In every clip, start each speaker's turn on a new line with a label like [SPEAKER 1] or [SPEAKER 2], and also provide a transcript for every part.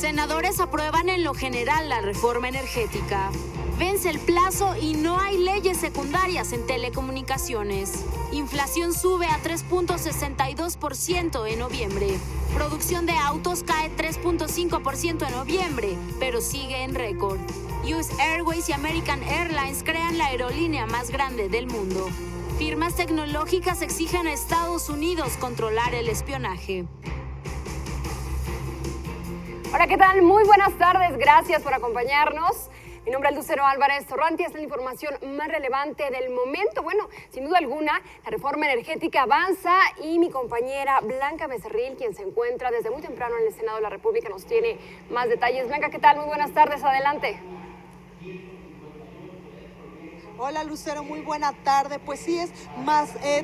[SPEAKER 1] Senadores aprueban en lo general la reforma energética. Vence el plazo y no hay leyes secundarias en telecomunicaciones. Inflación sube a 3.62% en noviembre. Producción de autos cae 3.5% en noviembre, pero sigue en récord. US Airways y American Airlines crean la aerolínea más grande del mundo. Firmas tecnológicas exigen a Estados Unidos controlar el espionaje.
[SPEAKER 2] Hola, ¿qué tal? Muy buenas tardes, gracias por acompañarnos. Mi nombre es Lucero Álvarez Torranti, esta es la información más relevante del momento. Bueno, sin duda alguna, la reforma energética avanza y mi compañera Blanca Becerril, quien se encuentra desde muy temprano en el Senado de la República, nos tiene más detalles. Blanca, ¿qué tal? Muy buenas tardes, adelante.
[SPEAKER 3] Hola Lucero, muy buena tarde. Pues sí,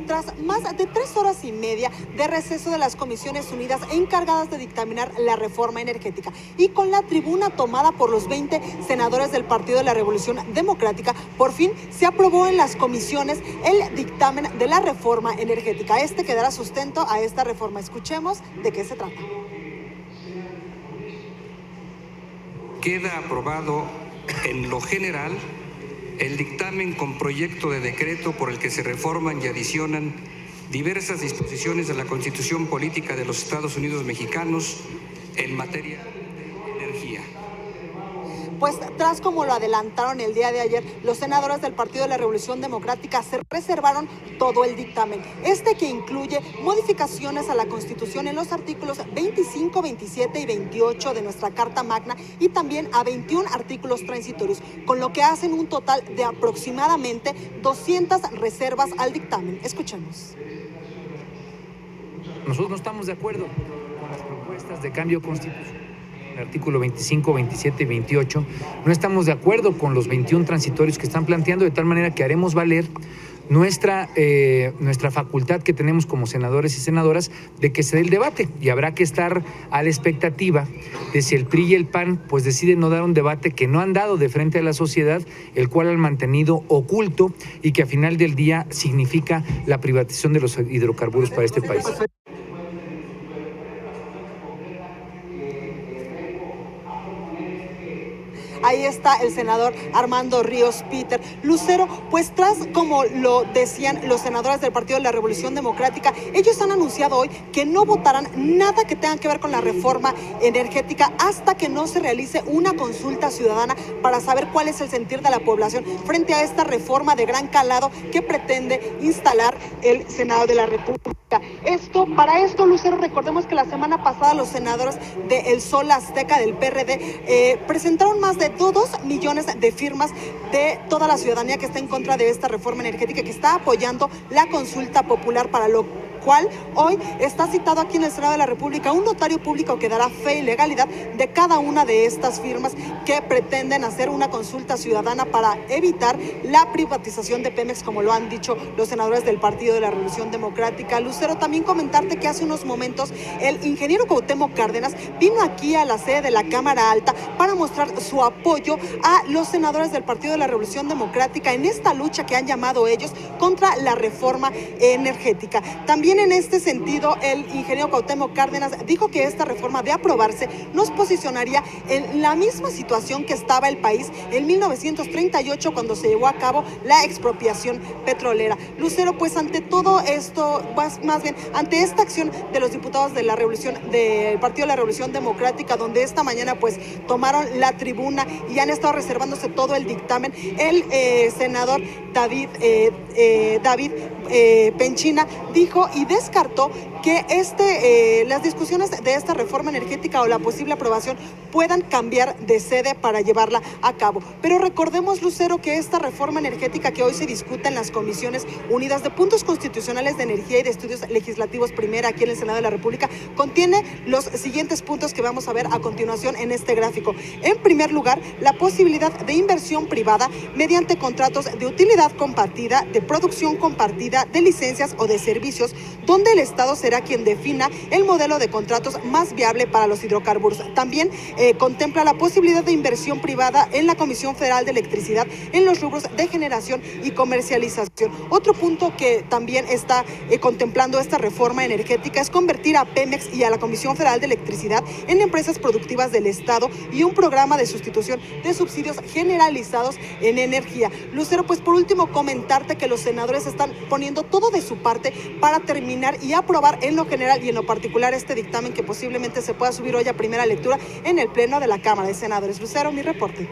[SPEAKER 3] tras más de 3 horas y media de receso de las Comisiones Unidas encargadas de dictaminar la reforma energética y con la tribuna tomada por los 20 senadores del Partido de la Revolución Democrática, por fin se aprobó en las comisiones el dictamen de la reforma energética. Este que dará sustento a esta reforma. Escuchemos de qué se trata.
[SPEAKER 4] Queda aprobado en lo general el dictamen con proyecto de decreto por el que se reforman y adicionan diversas disposiciones de la Constitución Política de los Estados Unidos Mexicanos en materia de energía.
[SPEAKER 3] Pues tras como lo adelantaron el día de ayer, los senadores del Partido de la Revolución Democrática se reservaron todo el dictamen. Este que incluye modificaciones a la Constitución en los artículos 25, 27 y 28 de nuestra Carta Magna y también a 21 artículos transitorios, con lo que hacen un total de aproximadamente 200 reservas al dictamen. Escuchemos.
[SPEAKER 5] Nosotros no estamos de acuerdo con las propuestas de cambio constitucional. El artículo 25, 27 y 28, no estamos de acuerdo con los 21 transitorios que están planteando, de tal manera que haremos valer nuestra facultad que tenemos como senadores y senadoras de que se dé el debate, y habrá que estar a la expectativa de si el PRI y el PAN pues deciden no dar un debate que no han dado de frente a la sociedad, el cual han mantenido oculto y que a final del día significa la privatización de los hidrocarburos para este país.
[SPEAKER 3] Ahí está el senador Armando Ríos Peter. Lucero, pues tras, como lo decían los senadores del Partido de la Revolución Democrática, ellos han anunciado hoy que no votarán nada que tenga que ver con la reforma energética hasta que no se realice una consulta ciudadana para saber cuál es el sentir de la población frente a esta reforma de gran calado que pretende instalar el Senado de la República. Para esto, Lucero, recordemos que la semana pasada los senadores de El Sol Azteca del PRD presentaron más de 2 millones de firmas de toda la ciudadanía que está en contra de esta reforma energética, que está apoyando la consulta popular, para lo cual hoy está citado aquí en el Senado de la República un notario público que dará fe y legalidad de cada una de estas firmas que pretenden hacer una consulta ciudadana para evitar la privatización de Pemex, como lo han dicho los senadores del Partido de la Revolución Democrática. Lucero, también comentarte que hace unos momentos el ingeniero Cuauhtémoc Cárdenas vino aquí a la sede de la Cámara Alta para mostrar su apoyo a los senadores del Partido de la Revolución Democrática en esta lucha que han llamado ellos contra la reforma energética. También en este sentido, el ingeniero Cuauhtémoc Cárdenas dijo que esta reforma, de aprobarse, nos posicionaría en la misma situación que estaba el país en 1938, cuando se llevó a cabo la expropiación petrolera. Lucero, pues ante todo esto, más bien ante esta acción de los diputados de la Revolución, del Partido de la Revolución Democrática, donde esta mañana pues tomaron la tribuna y han estado reservándose todo el dictamen, el senador David Penchina dijo y descartó que las discusiones de esta reforma energética o la posible aprobación puedan cambiar de sede para llevarla a cabo. Pero recordemos, Lucero, que esta reforma energética que hoy se discute en las Comisiones Unidas de Puntos Constitucionales de Energía y de Estudios Legislativos Primera aquí en el Senado de la República contiene los siguientes puntos que vamos a ver a continuación en este gráfico. En primer lugar, la posibilidad de inversión privada mediante contratos de utilidad compartida, de producción compartida, de licencias o de servicios donde el Estado será quien defina el modelo de contratos más viable para los hidrocarburos. También contempla la posibilidad de inversión privada en la Comisión Federal de Electricidad en los rubros de generación y comercialización. Otro punto que también está contemplando esta reforma energética es convertir a Pemex y a la Comisión Federal de Electricidad en empresas productivas del Estado y un programa de sustitución de subsidios generalizados en energía. Lucero, pues por último comentarte que los senadores están poniendo todo de su parte para terminar y aprobar en lo general y en lo particular este dictamen que posiblemente se pueda subir hoy a primera lectura en el Pleno de la Cámara de Senadores. Lucero, mi reporte.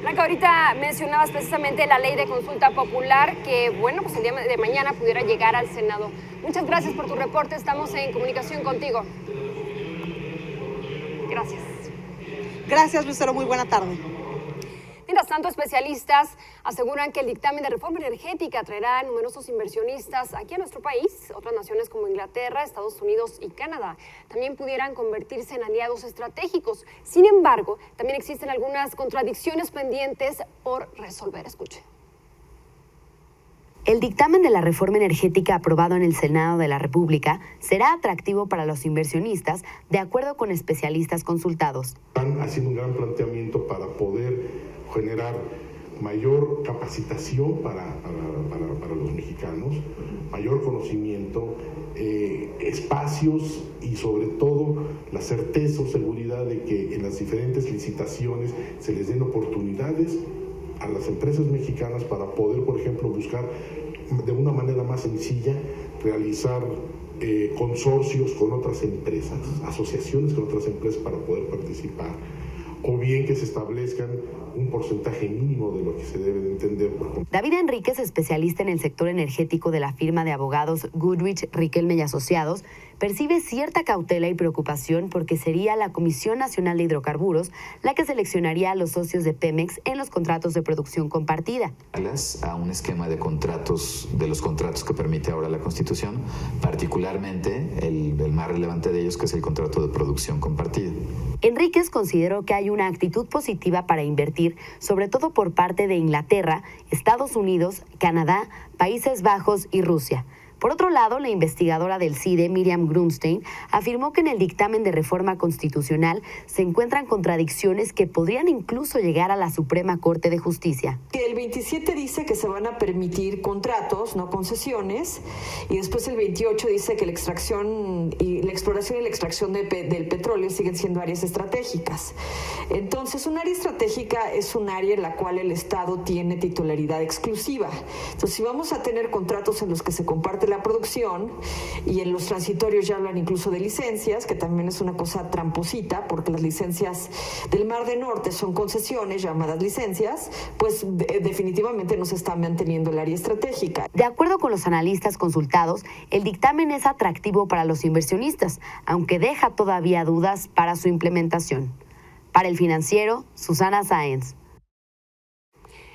[SPEAKER 2] Blanca, ahorita mencionabas precisamente la ley de consulta popular que, bueno, pues el día de mañana pudiera llegar al Senado. Muchas gracias por tu reporte, estamos en comunicación contigo. Gracias.
[SPEAKER 3] Gracias, Lucero, muy buena tarde.
[SPEAKER 2] Mientras tanto, especialistas aseguran que el dictamen de reforma energética atraerá a numerosos inversionistas aquí a nuestro país. Otras naciones como Inglaterra, Estados Unidos y Canadá también pudieran convertirse en aliados estratégicos. Sin embargo, también existen algunas contradicciones pendientes por resolver. Escuche.
[SPEAKER 1] El dictamen de la reforma energética aprobado en el Senado de la República será atractivo para los inversionistas, de acuerdo con especialistas consultados.
[SPEAKER 6] Están haciendo un gran planteamiento para poder generar mayor capacitación para los mexicanos, mayor conocimiento, espacios y sobre todo la certeza o seguridad de que en las diferentes licitaciones se les den oportunidades a las empresas mexicanas para poder, por ejemplo, buscar de una manera más sencilla, realizar consorcios con otras empresas, asociaciones con otras empresas para poder participar, o bien que se establezcan un porcentaje mínimo de lo que se debe de entender.
[SPEAKER 1] David Enríquez, especialista en el sector energético de la firma de abogados Goodrich, Riquelme y Asociados, percibe cierta cautela y preocupación porque sería la Comisión Nacional de Hidrocarburos la que seleccionaría a los socios de Pemex en los contratos de producción compartida.
[SPEAKER 7] A un esquema de contratos, de los contratos que permite ahora la Constitución, particularmente el más relevante de ellos, que es el contrato de producción compartida.
[SPEAKER 1] Enríquez consideró que hay una actitud positiva para invertir, sobre todo por parte de Inglaterra, Estados Unidos, Canadá, Países Bajos y Rusia. Por otro lado, la investigadora del CIDE, Miriam Grunstein, afirmó que en el dictamen de reforma constitucional se encuentran contradicciones que podrían incluso llegar a la Suprema Corte de Justicia.
[SPEAKER 8] El 27 dice que se van a permitir contratos, no concesiones, y después el 28 dice que la exploración y la extracción del petróleo siguen siendo áreas estratégicas. Entonces, un área estratégica es un área en la cual el Estado tiene titularidad exclusiva. Entonces, si vamos a tener contratos en los que se comparte la producción, y en los transitorios ya hablan incluso de licencias, que también es una cosa tramposita, porque las licencias del Mar del Norte son concesiones llamadas licencias, pues definitivamente no se está manteniendo el área estratégica.
[SPEAKER 1] De acuerdo con los analistas consultados, el dictamen es atractivo para los inversionistas, aunque deja todavía dudas para su implementación. Para El Financiero, Susana Sáenz.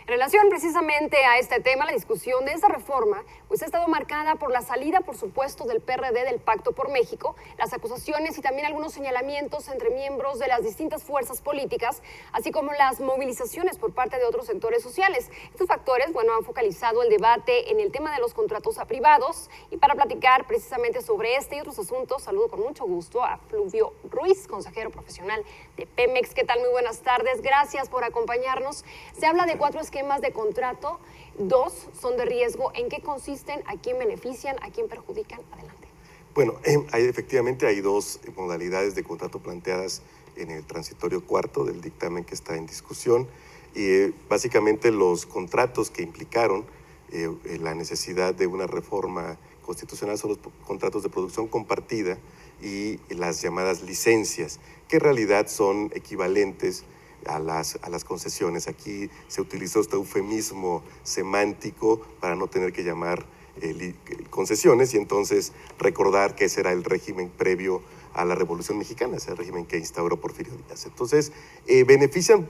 [SPEAKER 2] En relación precisamente a este tema, la discusión de esta reforma pues ha estado marcada por la salida, por supuesto, del PRD del Pacto por México, las acusaciones y también algunos señalamientos entre miembros de las distintas fuerzas políticas, así como las movilizaciones por parte de otros sectores sociales. Estos factores, bueno, han focalizado el debate en el tema de los contratos a privados, y para platicar precisamente sobre este y otros asuntos, saludo con mucho gusto a Fluvio Ruiz, consejero profesional de Pemex. ¿Qué tal? Muy buenas tardes. Gracias por acompañarnos. Se habla de 4 esquemas de contrato, 2 son de riesgo. ¿En qué consisten? ¿A quién benefician? ¿A quién perjudican? Adelante.
[SPEAKER 9] Bueno, efectivamente hay 2 modalidades de contrato planteadas en el transitorio cuarto del dictamen que está en discusión, y básicamente los contratos que implicaron la necesidad de una reforma constitucional son los contratos de producción compartida y las llamadas licencias, que en realidad son equivalentes a las concesiones. Aquí se utilizó este eufemismo semántico para no tener que llamar concesiones, y entonces recordar que ese era el régimen previo a la Revolución Mexicana, ese régimen que instauró Porfirio Díaz. Entonces, benefician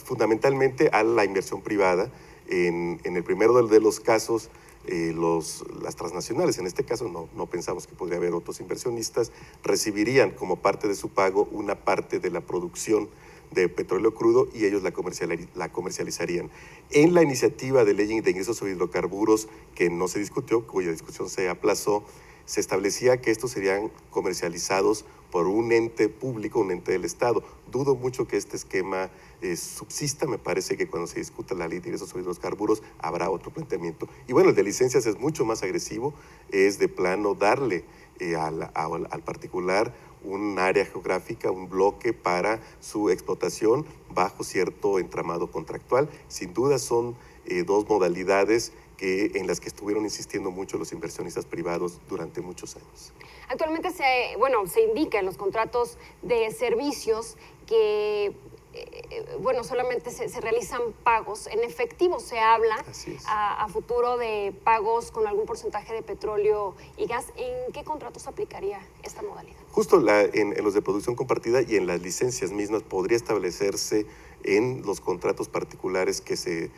[SPEAKER 9] fundamentalmente a la inversión privada. En el primero de los casos, las transnacionales, en este caso no pensamos que podría haber otros inversionistas, recibirían como parte de su pago una parte de la producción de petróleo crudo, y ellos la comercializarían. En la iniciativa de ley de ingresos sobre hidrocarburos, que no se discutió, cuya discusión se aplazó, se establecía que estos serían comercializados por un ente público, un ente del Estado. Dudo mucho que este esquema subsista. Me parece que cuando se discuta la ley de ingresos sobre hidrocarburos habrá otro planteamiento. Y bueno, el de licencias es mucho más agresivo, es de plano darle al particular un área geográfica, un bloque para su explotación bajo cierto entramado contractual. Sin duda son dos modalidades en las que estuvieron insistiendo mucho los inversionistas privados durante muchos años.
[SPEAKER 2] Actualmente se indica en los contratos de servicios que solamente se realizan pagos en efectivo. Se habla a futuro de pagos con algún porcentaje de petróleo y gas. ¿En qué contratos aplicaría esta modalidad?
[SPEAKER 9] Justo en los de producción compartida y en las licencias mismas podría establecerse en los contratos particulares que se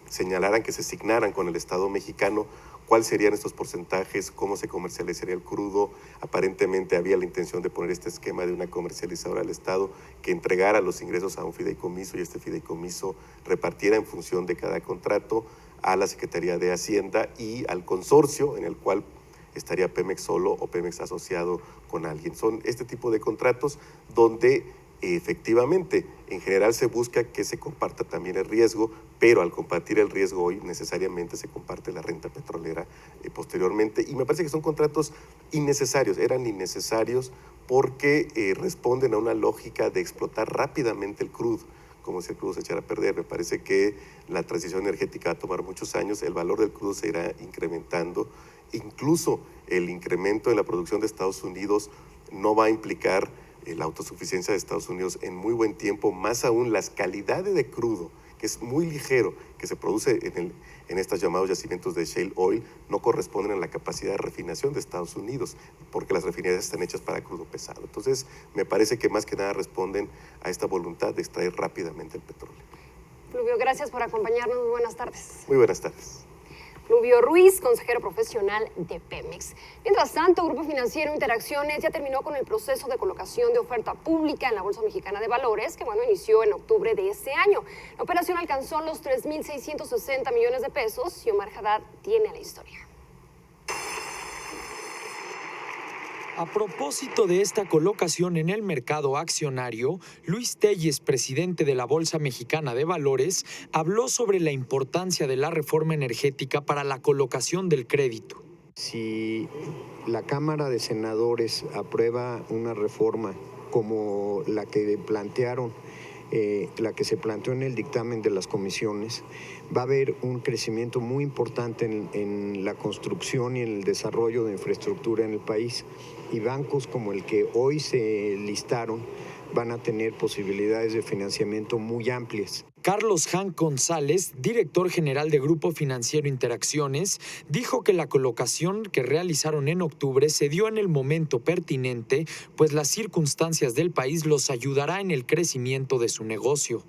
[SPEAKER 9] señalaran, que se asignaran con el Estado mexicano, cuáles serían estos porcentajes, cómo se comercializaría el crudo. Aparentemente había la intención de poner este esquema de una comercializadora al Estado que entregara los ingresos a un fideicomiso y este fideicomiso repartiera en función de cada contrato a la Secretaría de Hacienda y al consorcio en el cual estaría Pemex solo o Pemex asociado con alguien. Son este tipo de contratos donde efectivamente, en general se busca que se comparta también el riesgo, pero al compartir el riesgo hoy necesariamente se comparte la renta petrolera posteriormente. Y me parece que son contratos innecesarios, eran innecesarios porque responden a una lógica de explotar rápidamente el crudo, como si el crudo se echara a perder. Me parece que la transición energética va a tomar muchos años, el valor del crudo se irá incrementando, incluso el incremento en la producción de Estados Unidos no va a implicar la autosuficiencia de Estados Unidos en muy buen tiempo, más aún las calidades de crudo, que es muy ligero, que se produce en estos llamados yacimientos de shale oil, no corresponden a la capacidad de refinación de Estados Unidos, porque las refinerías están hechas para crudo pesado. Entonces, me parece que más que nada responden a esta voluntad de extraer rápidamente el petróleo.
[SPEAKER 2] Fluvio, gracias por acompañarnos. Muy buenas tardes.
[SPEAKER 9] Muy buenas tardes.
[SPEAKER 2] Fluvio Ruiz, consejero profesional de Pemex. Mientras tanto, Grupo Financiero Interacciones ya terminó con el proceso de colocación de oferta pública en la Bolsa Mexicana de Valores, que inició en octubre de este año. La operación alcanzó los 3.660 millones de pesos y Omar Haddad tiene la historia.
[SPEAKER 10] A propósito de esta colocación en el mercado accionario, Luis Telles, presidente de la Bolsa Mexicana de Valores, habló sobre la importancia de la reforma energética para la colocación del crédito.
[SPEAKER 11] Si la Cámara de Senadores aprueba una reforma como la que plantearon, la que se planteó en el dictamen de las comisiones, va a haber un crecimiento muy importante en la construcción y en el desarrollo de infraestructura en el país. Y bancos como el que hoy se listaron van a tener posibilidades de financiamiento muy amplias.
[SPEAKER 10] Carlos Hank González, director general de Grupo Financiero Interacciones, dijo que la colocación que realizaron en octubre se dio en el momento pertinente, pues las circunstancias del país los ayudará en el crecimiento de su negocio.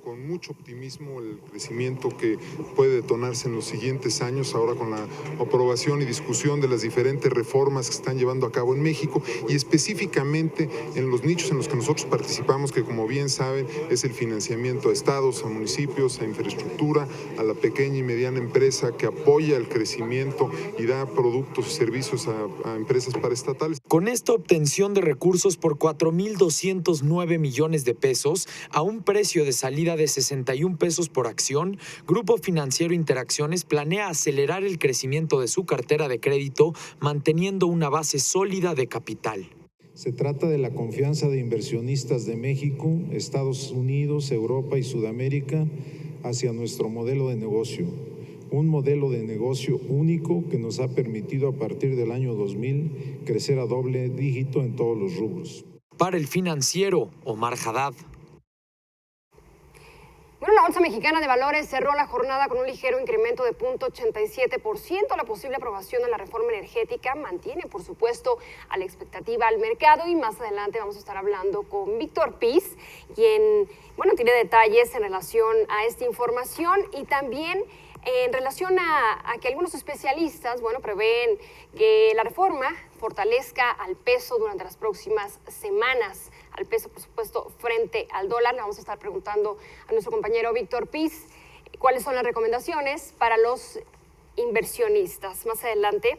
[SPEAKER 12] Con mucho optimismo el crecimiento que puede detonarse en los siguientes años, ahora con la aprobación y discusión de las diferentes reformas que se están llevando a cabo en México y específicamente en los nichos en los que nosotros participamos, que como bien saben es el financiamiento a estados, a municipios, a infraestructura, a la pequeña y mediana empresa que apoya el crecimiento y da productos y servicios a empresas paraestatales.
[SPEAKER 10] Con esta obtención de recursos por 4.209 millones de pesos a un precio de salida de 61 pesos por acción, Grupo Financiero Interacciones planea acelerar el crecimiento de su cartera de crédito, manteniendo una base sólida de capital.
[SPEAKER 13] Se trata de la confianza de inversionistas de México, Estados Unidos, Europa y Sudamérica hacia nuestro modelo de negocio. Un modelo de negocio único que nos ha permitido a partir del año 2000 crecer a doble dígito en todos los rubros.
[SPEAKER 10] Para El Financiero, Omar Haddad.
[SPEAKER 2] La Bolsa Mexicana de Valores cerró la jornada con un ligero incremento de 0.87%. La posible aprobación de la reforma energética mantiene, por supuesto, a la expectativa al mercado y más adelante vamos a estar hablando con Víctor Piz, quien, tiene detalles en relación a esta información y también en relación a que algunos especialistas, prevén que la reforma fortalezca al peso durante las próximas semanas, al peso, por supuesto, frente al dólar. Le vamos a estar preguntando a nuestro compañero Víctor Piz cuáles son las recomendaciones para los inversionistas. Más adelante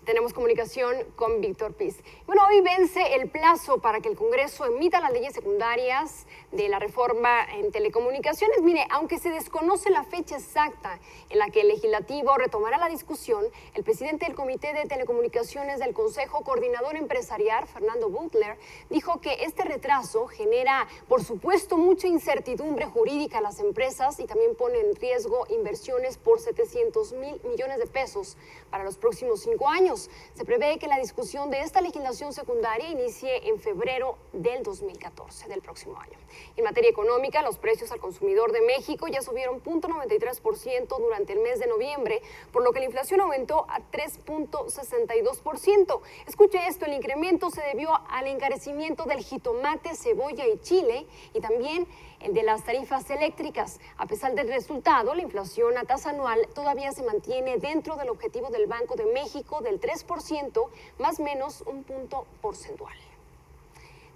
[SPEAKER 2] Tenemos comunicación con Víctor Piz. Bueno, hoy vence el plazo para que el Congreso emita las leyes secundarias de la reforma en telecomunicaciones. Mire, aunque se desconoce la fecha exacta en la que el legislativo retomará la discusión, el presidente del Comité de Telecomunicaciones del Consejo Coordinador Empresarial, Fernando Butler, dijo que este retraso genera, por supuesto, mucha incertidumbre jurídica a las empresas y también pone en riesgo inversiones por 700,000 millones de pesos para los próximos 5 años. Se prevé que la discusión de esta legislación secundaria inicie en febrero del 2014, del próximo año. En materia económica, los precios al consumidor de México ya subieron 0.93% durante el mes de noviembre, por lo que la inflación aumentó a 3.62%. Escuche esto, el incremento se debió al encarecimiento del jitomate, cebolla y chile, y también el de las tarifas eléctricas. A pesar del resultado, la inflación a tasa anual todavía se mantiene dentro del objetivo del Banco de México del 3%, más o menos un punto porcentual.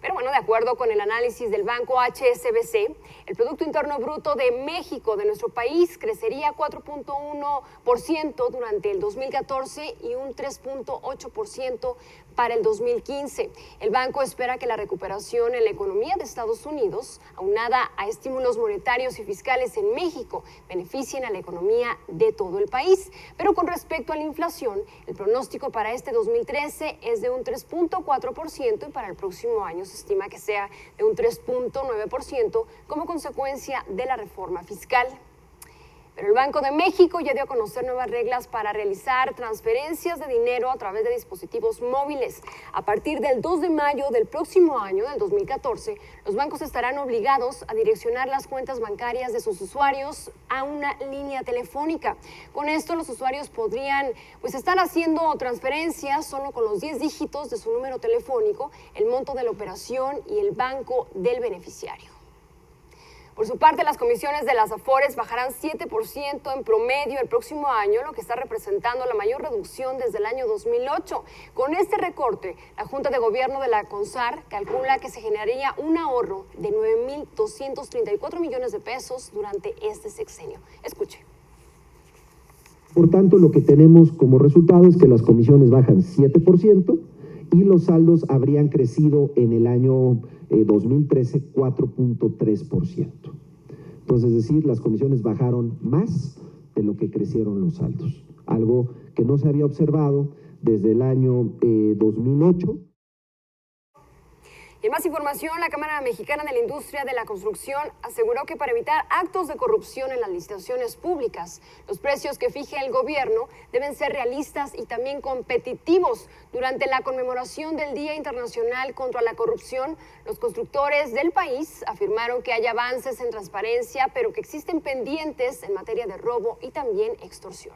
[SPEAKER 2] Pero bueno, de acuerdo con el análisis del banco HSBC, el Producto Interno Bruto de México, de nuestro país, crecería 4.1% durante el 2014 y un 3.8% para el 2015. El banco espera que la recuperación en la economía de Estados Unidos, aunada a estímulos monetarios y fiscales en México, beneficien a la economía de todo el país. Pero con respecto a la inflación, el pronóstico para este 2013 es de un 3.4% y para el próximo año se estima que sea de un 3.9% como consecuencia de la reforma fiscal. Pero el Banco de México ya dio a conocer nuevas reglas para realizar transferencias de dinero a través de dispositivos móviles. A partir del 2 de mayo del próximo año, del 2014, los bancos estarán obligados a direccionar las cuentas bancarias de sus usuarios a una línea telefónica. Con esto, los usuarios podrían estar haciendo transferencias solo con los 10 dígitos de su número telefónico, el monto de la operación y el banco del beneficiario. Por su parte, las comisiones de las Afores bajarán 7% en promedio el próximo año, lo que está representando la mayor reducción desde el año 2008. Con este recorte, la Junta de Gobierno de la CONSAR calcula que se generaría un ahorro de 9.234 millones de pesos durante este sexenio. Escuche.
[SPEAKER 14] Por tanto, lo que tenemos como resultado es que las comisiones bajan 7% y los saldos habrían crecido en el año 2013 4.3%. Entonces, es decir, las comisiones bajaron más de lo que crecieron los saldos, algo que no se había observado desde el año 2008.
[SPEAKER 2] Y en más información, la Cámara Mexicana de la Industria de la Construcción aseguró que para evitar actos de corrupción en las licitaciones públicas, los precios que fije el gobierno deben ser realistas y también competitivos. Durante la conmemoración del Día Internacional contra la Corrupción, los constructores del país afirmaron que hay avances en transparencia, pero que existen pendientes en materia de robo y también extorsión.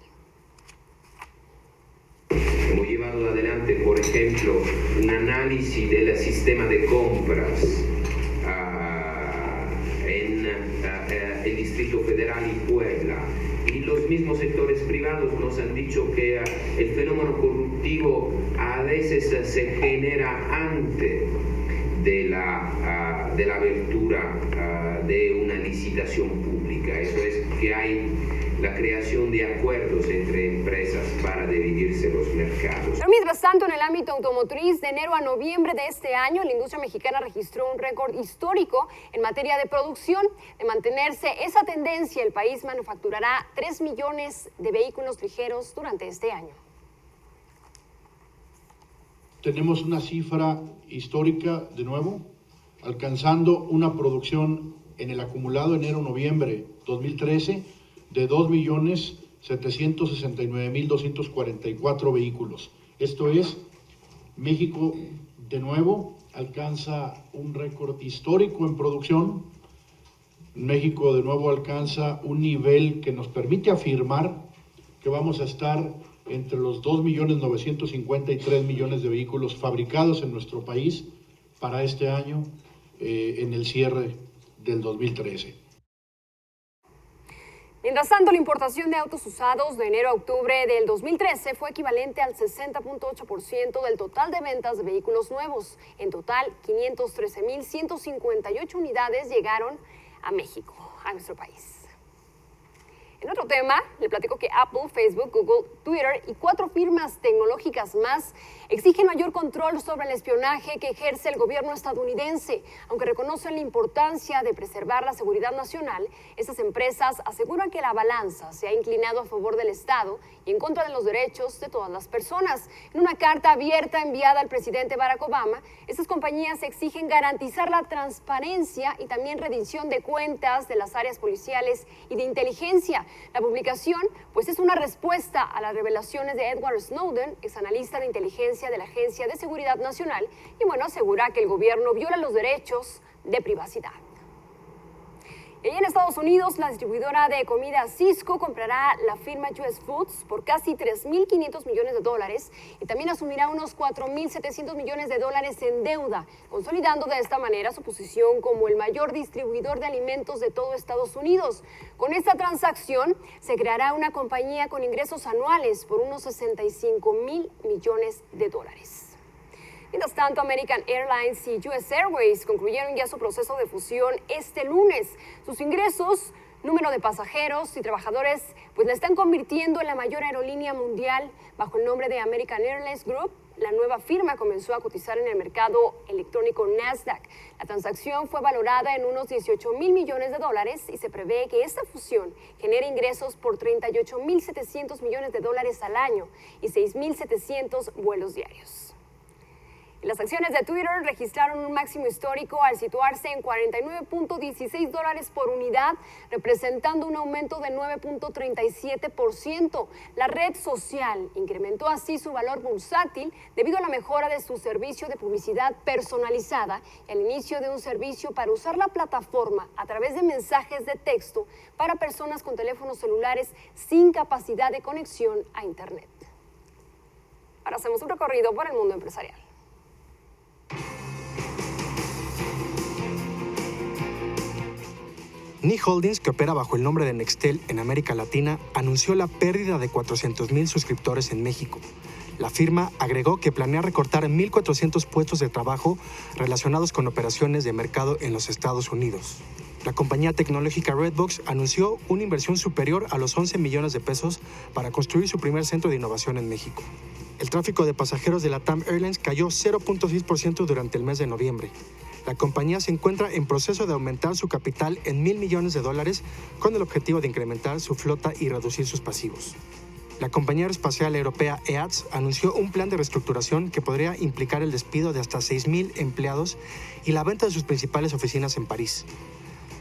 [SPEAKER 15] Hemos llevado adelante, por ejemplo, un análisis del sistema de compras en el Distrito Federal y Puebla. Y los mismos sectores privados nos han dicho que el fenómeno corruptivo a veces se genera antes de la apertura de una licitación pública. Eso es que hay la creación de acuerdos entre empresas para dividirse los mercados.
[SPEAKER 2] Pero mientras tanto, en el ámbito automotriz, de enero a noviembre de este año, la industria mexicana registró un récord histórico en materia de producción. De mantenerse esa tendencia, el país manufacturará 3 millones de vehículos ligeros durante este año.
[SPEAKER 16] Tenemos una cifra histórica de nuevo, alcanzando una producción en el acumulado enero-noviembre 2013 de 2.769.244 vehículos. Esto es, México de nuevo alcanza un récord histórico en producción. México de nuevo alcanza un nivel que nos permite afirmar que vamos a estar entre los 2.953 millones de vehículos fabricados en nuestro país para este año, en el cierre del 2013.
[SPEAKER 2] Mientras tanto, la importación de autos usados de enero a octubre del 2013 fue equivalente al 60.8% del total de ventas de vehículos nuevos. En total, 513.158 unidades llegaron a México, a nuestro país. En otro tema, le platico que Apple, Facebook, Google, Twitter y 4 firmas tecnológicas más exigen mayor control sobre el espionaje que ejerce el gobierno estadounidense. Aunque reconocen la importancia de preservar la seguridad nacional, estas empresas aseguran que la balanza se ha inclinado a favor del Estado y en contra de los derechos de todas las personas. En una carta abierta enviada al presidente Barack Obama, estas compañías exigen garantizar la transparencia y también rendición de cuentas de las áreas policiales y de inteligencia. La publicación, pues, es una respuesta a las revelaciones de Edward Snowden, exanalista de inteligencia de la Agencia de Seguridad Nacional, y bueno, asegura que el gobierno viola los derechos de privacidad. Y en Estados Unidos, la distribuidora de comida Sysco comprará la firma US Foods por casi $3.500 millones y también asumirá unos $4.700 millones en deuda, consolidando de esta manera su posición como el mayor distribuidor de alimentos de todo Estados Unidos. Con esta transacción se creará una compañía con ingresos anuales por unos $65.000 millones. Mientras tanto, American Airlines y US Airways concluyeron ya su proceso de fusión este lunes. Sus ingresos, número de pasajeros y trabajadores, pues la están convirtiendo en la mayor aerolínea mundial. Bajo el nombre de American Airlines Group, la nueva firma comenzó a cotizar en el mercado electrónico Nasdaq. La transacción fue valorada en unos $18.000 millones y se prevé que esta fusión genere ingresos por $38.700 millones al año y 6.700 vuelos diarios. Las acciones de Twitter registraron un máximo histórico al situarse en $49.16 por unidad, representando un aumento de 9.37%. La red social incrementó así su valor bursátil debido a la mejora de su servicio de publicidad personalizada y al inicio de un servicio para usar la plataforma a través de mensajes de texto para personas con teléfonos celulares sin capacidad de conexión a Internet. Ahora hacemos un recorrido por el mundo empresarial.
[SPEAKER 17] NI Holdings, que opera bajo el nombre de Nextel en América Latina, anunció la pérdida de 400,000 suscriptores en México. La firma agregó que planea recortar 1,400 puestos de trabajo relacionados con operaciones de mercado en los Estados Unidos. La compañía tecnológica Redbox anunció una inversión superior a los 11 millones de pesos para construir su primer centro de innovación en México. El tráfico de pasajeros de LATAM Airlines cayó 0.6% durante el mes de noviembre. La compañía se encuentra en proceso de aumentar su capital en $1,000 millones con el objetivo de incrementar su flota y reducir sus pasivos. La compañía aeroespacial europea EADS anunció un plan de reestructuración que podría implicar el despido de hasta 6,000 empleados y la venta de sus principales oficinas en París.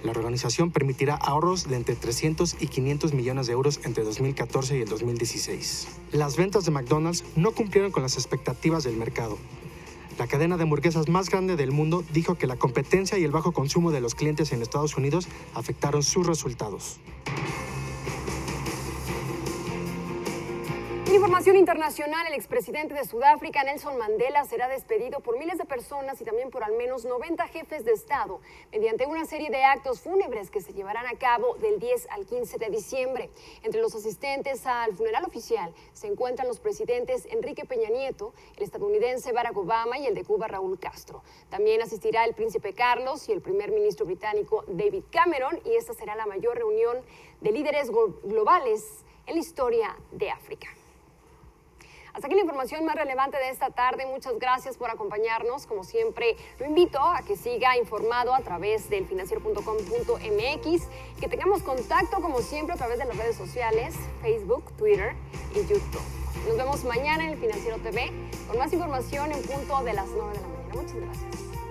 [SPEAKER 17] La organización permitirá ahorros de entre 300 y 500 millones de euros entre 2014 y el 2016. Las ventas de McDonald's no cumplieron con las expectativas del mercado. La cadena de hamburguesas más grande del mundo dijo que la competencia y el bajo consumo de los clientes en Estados Unidos afectaron sus resultados.
[SPEAKER 2] En información internacional, el expresidente de Sudáfrica, Nelson Mandela, será despedido por miles de personas y también por al menos 90 jefes de Estado mediante una serie de actos fúnebres que se llevarán a cabo del 10 al 15 de diciembre. Entre los asistentes al funeral oficial se encuentran los presidentes Enrique Peña Nieto, el estadounidense Barack Obama y el de Cuba Raúl Castro. También asistirá el príncipe Carlos y el primer ministro británico David Cameron, y esta será la mayor reunión de líderes globales en la historia de África. Hasta aquí la información más relevante de esta tarde. Muchas gracias por acompañarnos. Como siempre, lo invito a que siga informado a través del financiero.com.mx, que tengamos contacto, como siempre, a través de las redes sociales, Facebook, Twitter y YouTube. Nos vemos mañana en el Financiero TV con más información en punto de las 9 de la mañana. Muchas gracias.